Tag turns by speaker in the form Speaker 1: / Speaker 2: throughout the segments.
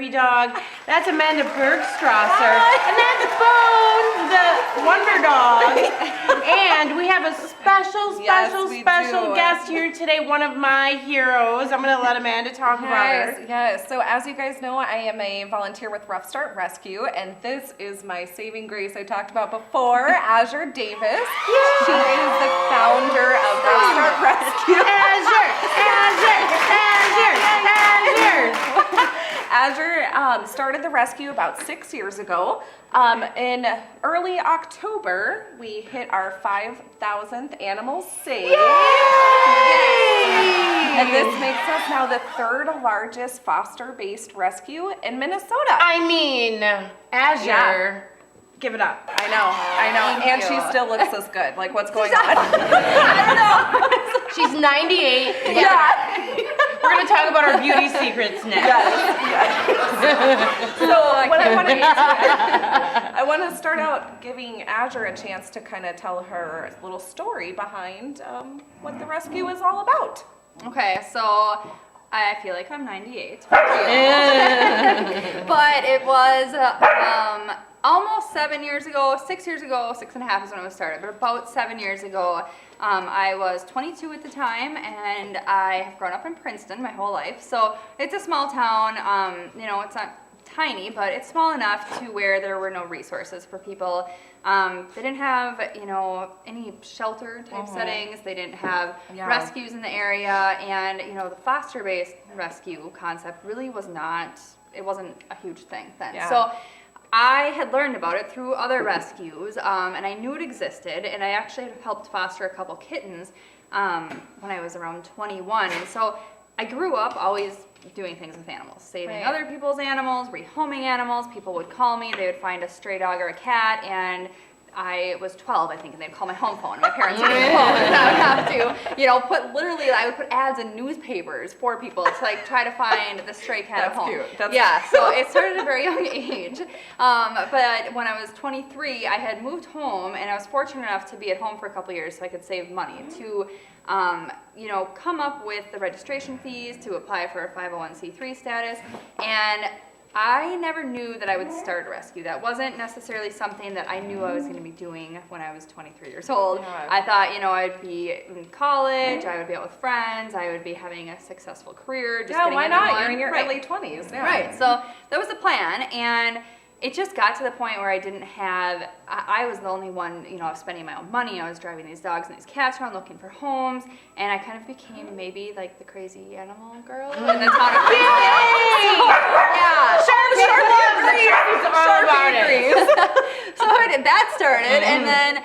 Speaker 1: therapy dog. That's Amanda Bergstrasser. And that's Bones, the wonder dog. And we have a special guest here today, one of my heroes. I'm going to let Amanda talk about her.
Speaker 2: Yes. So as you guys know, I am a volunteer with Ruff Start Rescue, and this is my saving grace I talked about before, Azure Davis. She is the founder of Ruff Start Rescue. Azure started the rescue about 6 years ago. In early October, we hit our 5,000th animal saved. Yes. And this makes us now the third largest foster-based rescue in Minnesota.
Speaker 1: I mean, Azure.
Speaker 2: Yeah.
Speaker 1: Give it up.
Speaker 2: I know.
Speaker 1: Thank
Speaker 2: And
Speaker 1: you.
Speaker 2: she still looks this good. Like, what's going on?
Speaker 1: I don't know. She's 98.
Speaker 2: Yeah.
Speaker 1: We're going to talk about our beauty secrets next.
Speaker 2: Yes. So what I want to start out giving Azure a chance to kind of tell her little story behind what the rescue is all about.
Speaker 3: Okay, so I feel like I'm 98. But it was almost 7 years ago, 6 years ago, 6.5 is when it was started, but about 7 years ago. I was 22 at the time, and I have grown up in Princeton my whole life. So it's a small town, it's not tiny, but it's small enough to where there were no resources for people. They didn't have, any shelter type settings. They didn't have rescues in the area, and, the foster-based rescue concept really wasn't a huge thing then.
Speaker 2: Yeah.
Speaker 3: So I had learned about it through other rescues, and I knew it existed, and I actually had helped foster a couple kittens when I was around 21. And so I grew up always doing things with animals, saving other people's animals, rehoming animals. People would call me, they would find a stray dog or a cat, and I was 12, I think, and they'd call my home phone, and my parents would get the phone, and I would have to, I would put ads in newspapers for people to, try to find the stray cat at home.
Speaker 2: That's cute.
Speaker 3: So it started at a very young age, but when I was 23, I had moved home, and I was fortunate enough to be at home for a couple years so I could save money to, come up with the registration fees to apply for a 501c3 status, and I never knew that I would start a rescue. That wasn't necessarily something that I knew I was going to be doing when I was 23 years old.
Speaker 2: Yeah.
Speaker 3: I thought, I'd be in college, I would be out with friends, I would be having a successful career. Just getting
Speaker 2: why
Speaker 3: into
Speaker 2: not?
Speaker 3: one.
Speaker 2: You're in your
Speaker 3: Right.
Speaker 2: early 20s. Yeah.
Speaker 3: Right, so that was the plan, and it just got to the point where I didn't have, I was the only one, spending my own money. I was driving these dogs and these cats around looking for homes, and I kind of became maybe like the crazy animal girl in the town of Princeton. So that started, and then,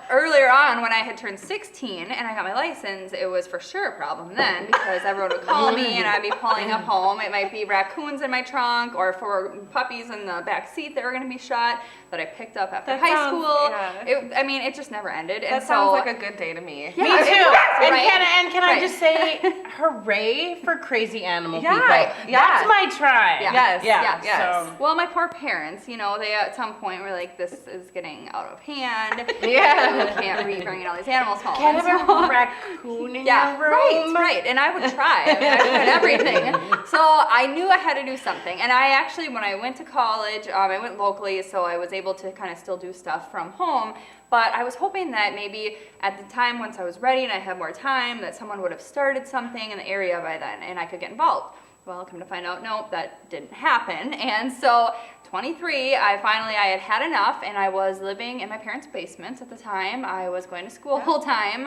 Speaker 3: earlier on when I had turned 16 and I got my license, it was for sure a problem then because everyone would call me and I'd be pulling up home. It might be raccoons in my trunk or 4 puppies in the back seat that were going to be shot that I picked up after high school.
Speaker 2: Yeah.
Speaker 3: It just never ended.
Speaker 2: That sounds like a good day to me.
Speaker 3: Yeah,
Speaker 1: Me too.
Speaker 3: Right.
Speaker 1: Can I just say, hooray for crazy animal people.
Speaker 2: Yeah.
Speaker 1: That's my tribe.
Speaker 3: Yeah.
Speaker 2: Yes.
Speaker 1: So.
Speaker 3: Well, my poor parents, they at some point were like, this is getting out of hand.
Speaker 1: Yeah.
Speaker 3: You can't be bringing all these animals home.
Speaker 1: Can't
Speaker 3: And
Speaker 1: have a raccoon in your room.
Speaker 3: Right. And I would try. I tried everything. So I knew I had to do something. And I actually, when I went to college, I went locally, so I was able to kind of still do stuff from home. But I was hoping that maybe at the time, once I was ready and I had more time, that someone would have started something in the area by then and I could get involved. Well, come to find out, no, that didn't happen. And so 23, I had had enough, and I was living in my parents' basement at the time. I was going to school full time,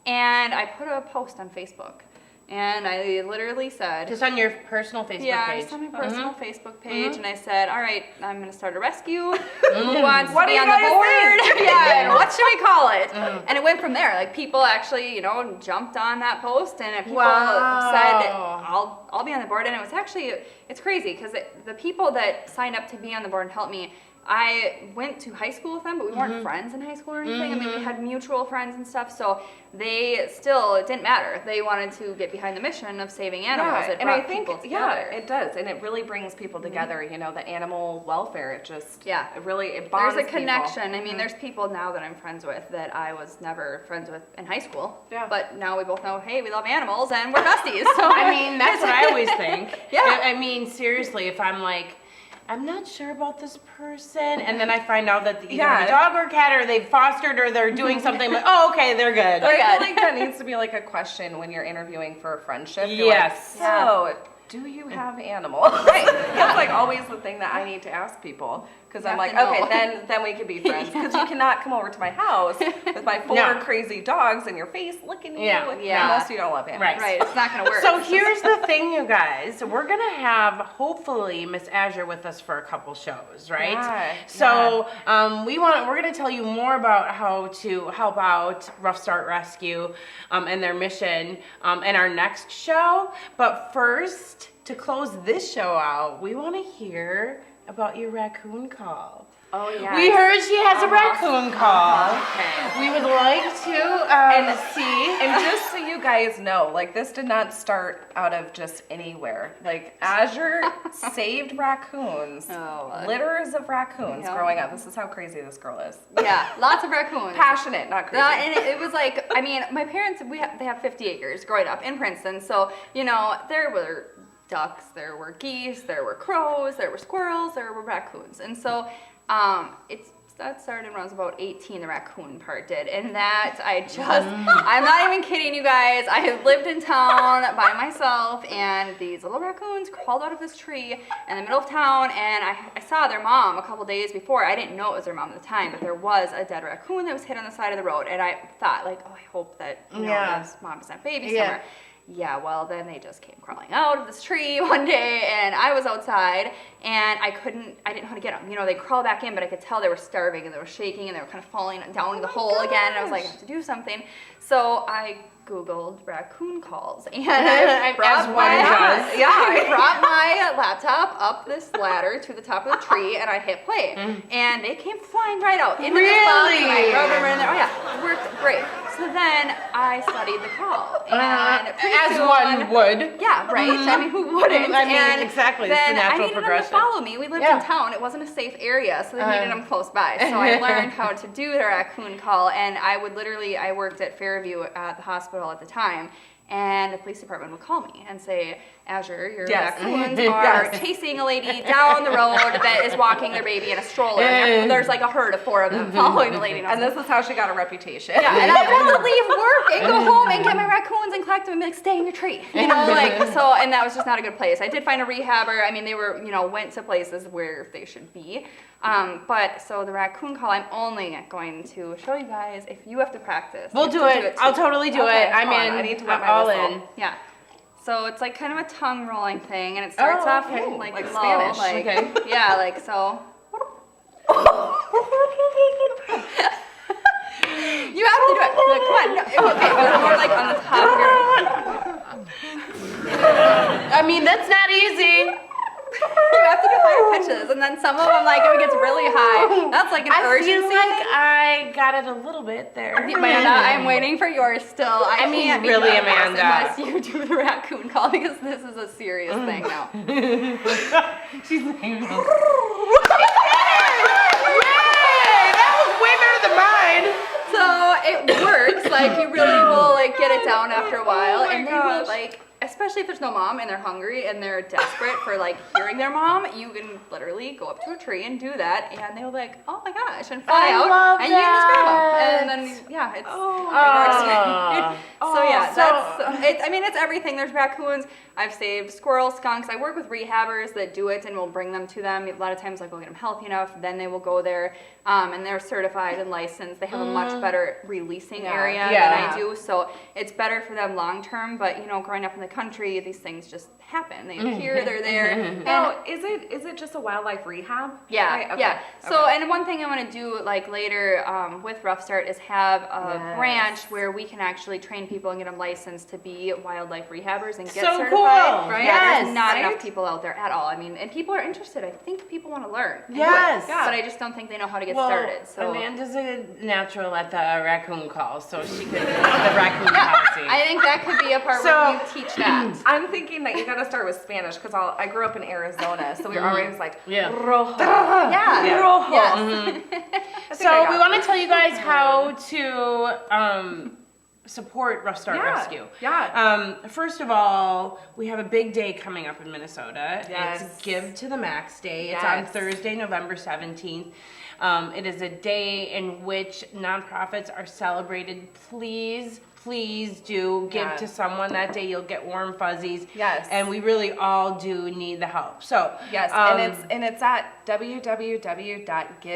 Speaker 3: and I put a post on Facebook. And I literally said...
Speaker 1: Just on your personal Facebook page?
Speaker 3: Yeah, just on my personal Facebook page. And I said, all right, I'm going to start a rescue. Who wants to be on the board? Yeah, and what should we call it? And it went from there. Like, people actually, jumped on that post, and people said, I'll be on the board. And it was actually, it's crazy, because the people that signed up to be on the board and help me I went to high school with them, but we weren't friends in high school or anything. I mean, we had mutual friends and stuff, so it didn't matter. They wanted to get behind the mission of saving animals.
Speaker 2: Yeah,
Speaker 3: It
Speaker 2: and I
Speaker 3: brought
Speaker 2: think,
Speaker 3: people together.
Speaker 2: it does, and it really brings people together, you know, the animal welfare, it just,
Speaker 3: Yeah.
Speaker 2: it bonds
Speaker 3: There's a
Speaker 2: people.
Speaker 3: connection. I mean, there's people now that I'm friends with that I was never friends with in high school.
Speaker 2: Yeah.
Speaker 3: But now we both know, hey, we love animals and we're besties. So
Speaker 1: I mean, that's what I always think.
Speaker 3: Yeah.
Speaker 1: I mean, seriously, if I'm like, I'm not sure about this person, and then I find out that either
Speaker 2: Yeah.
Speaker 1: a dog or cat, or they've fostered, or they're doing something, like, oh, okay, they're good.
Speaker 2: I feel like that needs to be like a question when you're interviewing for a friendship. You're
Speaker 1: Yes.
Speaker 2: Like, so, do you have animals? Right. That's like always the thing that I need to ask people. Because I'm like,
Speaker 3: have to know.
Speaker 2: okay, then we could be friends. Because you cannot come over to my house with my 4
Speaker 1: No.
Speaker 2: crazy dogs in your face licking you.
Speaker 1: Yeah.
Speaker 3: Yeah.
Speaker 2: Unless you don't love animals.
Speaker 3: Right, it's not going to work.
Speaker 1: So here's the thing, you guys. We're gonna have hopefully Miss Azure with us for a couple shows, right?
Speaker 2: Yeah,
Speaker 1: So we're gonna tell you more about how to help out Ruff Start Rescue and their mission in our next show. But first, to close this show out, we want to hear about your raccoon call.
Speaker 2: Oh, yeah.
Speaker 1: We heard she has a raccoon call.
Speaker 3: Okay.
Speaker 1: We would like to see.
Speaker 2: And just so you guys know, like this did not start out of just anywhere. Like Azure saved raccoons,
Speaker 3: Oh,
Speaker 2: litters of raccoons
Speaker 3: Yeah.
Speaker 2: growing up. This is how crazy this girl is.
Speaker 3: Yeah, lots of raccoons.
Speaker 2: Passionate, not crazy.
Speaker 3: And it was like, I mean, my parents, they have 50 acres growing up in Princeton. So, you know, there were ducks, there were geese, there were crows, there were squirrels, there were raccoons. And so that started when I was about 18, the raccoon part did. And that I'm not even kidding you guys. I had lived in town by myself and these little raccoons crawled out of this tree in the middle of town and I saw their mom a couple days before. I didn't know it was their mom at the time, but there was a dead raccoon that was hit on the side of the road. And I thought like, oh, I hope that, you know, this mom doesn't have baby somewhere. Yeah, well, then they just came crawling out of this tree one day, and I was outside, and I didn't know how to get them. You know, they crawled back in, but I could tell they were starving, and they were shaking, and they were kind of falling down in the hole again, and I was like, I have to do something. So I Googled raccoon calls, and I brought I brought my laptop up this ladder to the top of the tree, and I hit play, and they came flying right out into this box, and I drove them in there. Oh yeah, it worked great. So then I studied the call, and
Speaker 1: as one would.
Speaker 3: Yeah, right. I mean, who wouldn't?
Speaker 1: I mean,
Speaker 3: and
Speaker 1: exactly. It's
Speaker 3: then
Speaker 1: the natural
Speaker 3: I needed
Speaker 1: progression.
Speaker 3: them to follow me. We lived in town. It wasn't a safe area, so they needed them close by. So I learned how to do the raccoon call, and I worked at Fairview at the hospital at the time, and the police department would call me and say, Azure, your raccoons are chasing a lady down the road that is walking their baby in a stroller. And there's like a herd of 4 of them following the lady.
Speaker 2: And this is how she got a reputation.
Speaker 3: Yeah, and I would have to leave work and go home and get my raccoons and collect them and be like, stay in your tree. You know, like, so, and that was just not a good place. I did find a rehabber. I mean, they were, you know, went to places where they should be. But so the raccoon call, I'm only going to show you guys if you have to practice.
Speaker 1: We'll do it. I'll totally do it. I'm in.
Speaker 2: I need to wet my
Speaker 1: all
Speaker 2: whistle.
Speaker 1: in.
Speaker 3: Yeah. So it's like kind of a tongue rolling thing, and it starts off like low,
Speaker 2: Spanish.
Speaker 3: like,
Speaker 1: Okay.
Speaker 3: yeah, like so. You have to do it. Like, come on. No, okay, but more like on the top of your.
Speaker 1: I mean, that's not easy.
Speaker 3: You have to do higher pitches, and then some of them, like, if it gets really high, that's like an
Speaker 1: I
Speaker 3: urgency.
Speaker 1: feel like I got it a little bit there.
Speaker 3: Amanda, I'm waiting for yours still. I
Speaker 1: mean,
Speaker 3: can't be
Speaker 1: really,
Speaker 3: doing this
Speaker 1: Amanda.
Speaker 3: unless you do the raccoon call, because this is a serious thing now.
Speaker 1: She's like, Yay! That was way better than mine.
Speaker 3: So it works, like you really will like get it down after a while, and they will like, especially if there's no mom and they're hungry and they're desperate for like hearing their mom, you can literally go up to a tree and do that, and they'll be like, oh my gosh, and fly
Speaker 1: I
Speaker 3: out,
Speaker 1: love
Speaker 3: and you can just grab them,
Speaker 1: that.
Speaker 3: and then yeah, it's
Speaker 1: Oh.
Speaker 3: so yeah,
Speaker 1: So-
Speaker 3: that's I mean, it's everything. There's raccoons. I've saved squirrels, skunks. I work with rehabbers that do it and will bring them to them. A lot of times I'll go get them healthy enough, then they will go there, and they're certified and licensed. They have a much better releasing area than I do, so it's better for them long term. But you know, growing up in the country, these things just happen. They appear, they're there.
Speaker 2: Now, is it just a wildlife rehab?
Speaker 3: Yeah,
Speaker 2: Right? Okay.
Speaker 3: yeah. So, and one thing I want to do like later with Ruff Start is have a branch where we can actually train people and get them licensed to be wildlife rehabbers and get
Speaker 1: So
Speaker 3: certified.
Speaker 1: cool.
Speaker 3: Right?
Speaker 1: Yes.
Speaker 3: There's not
Speaker 2: Right?
Speaker 3: enough people out there at all. I mean, and people are interested. I think people want to learn. and do it.
Speaker 1: Yes.
Speaker 2: Yeah.
Speaker 3: But I just don't think they know how to get
Speaker 1: Well,
Speaker 3: started. So
Speaker 1: Amanda's a natural at the raccoon call, so she could the raccoon policy.
Speaker 3: I think that could be a part
Speaker 1: So-
Speaker 3: where you teach that.
Speaker 2: I'm thinking that you got to start with Spanish because I grew up in Arizona, so we were always like
Speaker 1: Yeah.
Speaker 2: rojo.
Speaker 3: Yeah.
Speaker 2: Rojo.
Speaker 3: Yes.
Speaker 2: I think I
Speaker 1: So
Speaker 2: got
Speaker 1: we
Speaker 2: it.
Speaker 1: want to tell you guys how to support Ruff Start Rescue.
Speaker 2: Yeah.
Speaker 1: First of all, we have a big day coming up in Minnesota.
Speaker 2: Yes.
Speaker 1: It's Give to the Max Day. It's on
Speaker 2: Yes.
Speaker 1: Thursday, November 17th. It is a day in which nonprofits are celebrated. Please do give
Speaker 2: Yeah.
Speaker 1: to someone that day. You'll get warm fuzzies.
Speaker 2: Yes.
Speaker 1: And we really all do need the help. So
Speaker 2: Yes, and it's at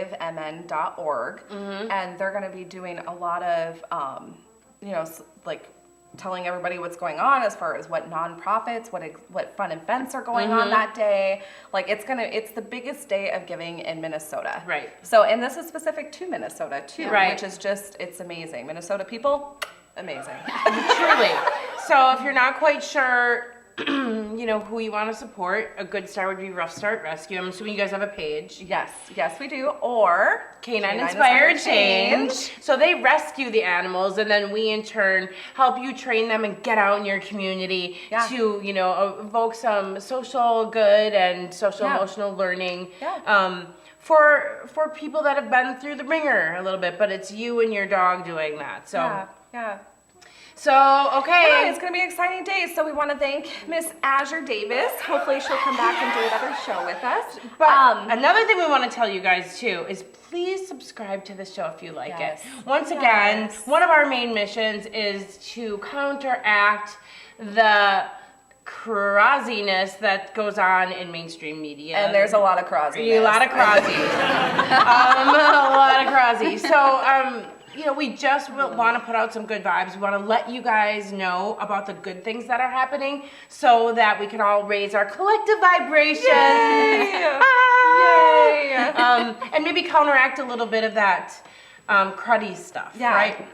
Speaker 2: www.givemn.org, and they're going to be doing a lot of, like telling everybody what's going on as far as what nonprofits, what fun events are going on that day. Like it's the biggest day of giving in Minnesota.
Speaker 1: Right.
Speaker 2: So, and this is specific to Minnesota too,
Speaker 1: Right.
Speaker 2: which is just it's amazing. Minnesota people, amazing.
Speaker 1: Truly. So if you're not quite sure, who you want to support, a good start would be Ruff Start Rescue. I'm assuming you guys have a page.
Speaker 2: Yes, we do. Or
Speaker 1: Canine Inspired Change. So they rescue the animals, and then we in turn help you train them and get out in your community to, evoke some social good and social emotional learning.
Speaker 2: Yeah.
Speaker 1: For people that have been through the ringer a little bit, but it's you and your dog doing that. So
Speaker 2: Yeah.
Speaker 1: So okay.
Speaker 2: Yeah, it's going to be an exciting day. So we want to thank Miss Azure Davis. Hopefully she'll come back and do another show with us.
Speaker 1: But another thing we want to tell you guys too is please subscribe to the show if you like it. Once again, one of our main missions is to counteract the craziness that goes on in mainstream media.
Speaker 2: And there's a lot of craziness.
Speaker 1: A lot of crazy. A lot of crazy. So, we just want to put out some good vibes. We want to let you guys know about the good things that are happening so that we can all raise our collective vibrations.
Speaker 2: Yay! Yay!
Speaker 1: And maybe counteract a little bit of that cruddy stuff, right?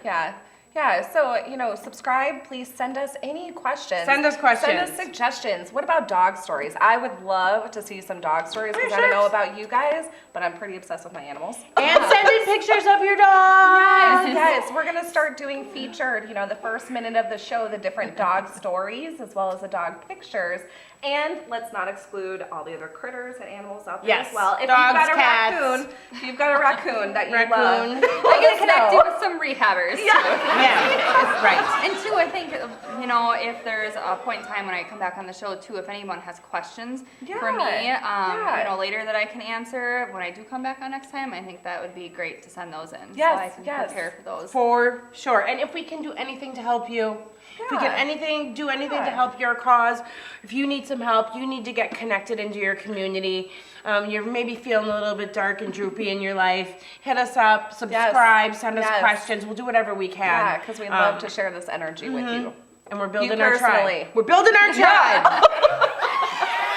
Speaker 2: Yeah, so, subscribe. Please send us any questions.
Speaker 1: Send us questions.
Speaker 2: Send us suggestions. What about dog stories? I would love to see some dog stories because I don't know about you guys, but I'm pretty obsessed with my animals.
Speaker 1: And send in pictures of your dog.
Speaker 2: Yes, we're going to start doing featured, the first minute of the show, the different dog stories as well as the dog pictures. And let's not exclude all the other critters and animals out there as well. If
Speaker 1: dogs,
Speaker 2: you've got
Speaker 1: cats.
Speaker 2: you've got a raccoon that you love.
Speaker 3: I'm gonna connect you with some rehabbers.
Speaker 1: Yeah, right.
Speaker 3: And two, I think, if there's a point in time when I come back on the show too, if anyone has questions for me, later that I can answer when I do come back on next time, I think that would be great to send those in. So I can prepare for those.
Speaker 1: For sure. And if we can do anything to help you, if we can do anything to help your cause, if you need some help, you need to get connected into your community, you're maybe feeling a little bit dark and droopy in your life, hit us up, subscribe, send us questions. We'll do whatever we can.
Speaker 2: Yeah, because we love to share this energy with you.
Speaker 1: And we're building our tribe.
Speaker 2: We're building our tribe.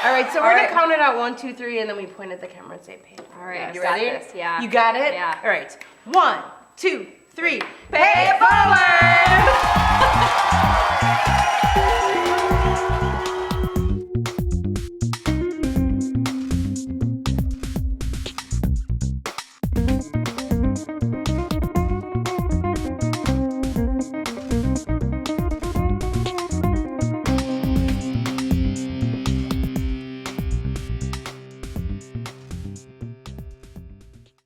Speaker 1: All right, so we're going to count it out 1, 2, 3, and then we point at the camera and say, pay.
Speaker 3: All right,
Speaker 1: You
Speaker 3: got
Speaker 1: ready?
Speaker 3: this, yeah.
Speaker 1: You got it?
Speaker 3: Yeah.
Speaker 1: All right, 1, 2, 3, pay it forward!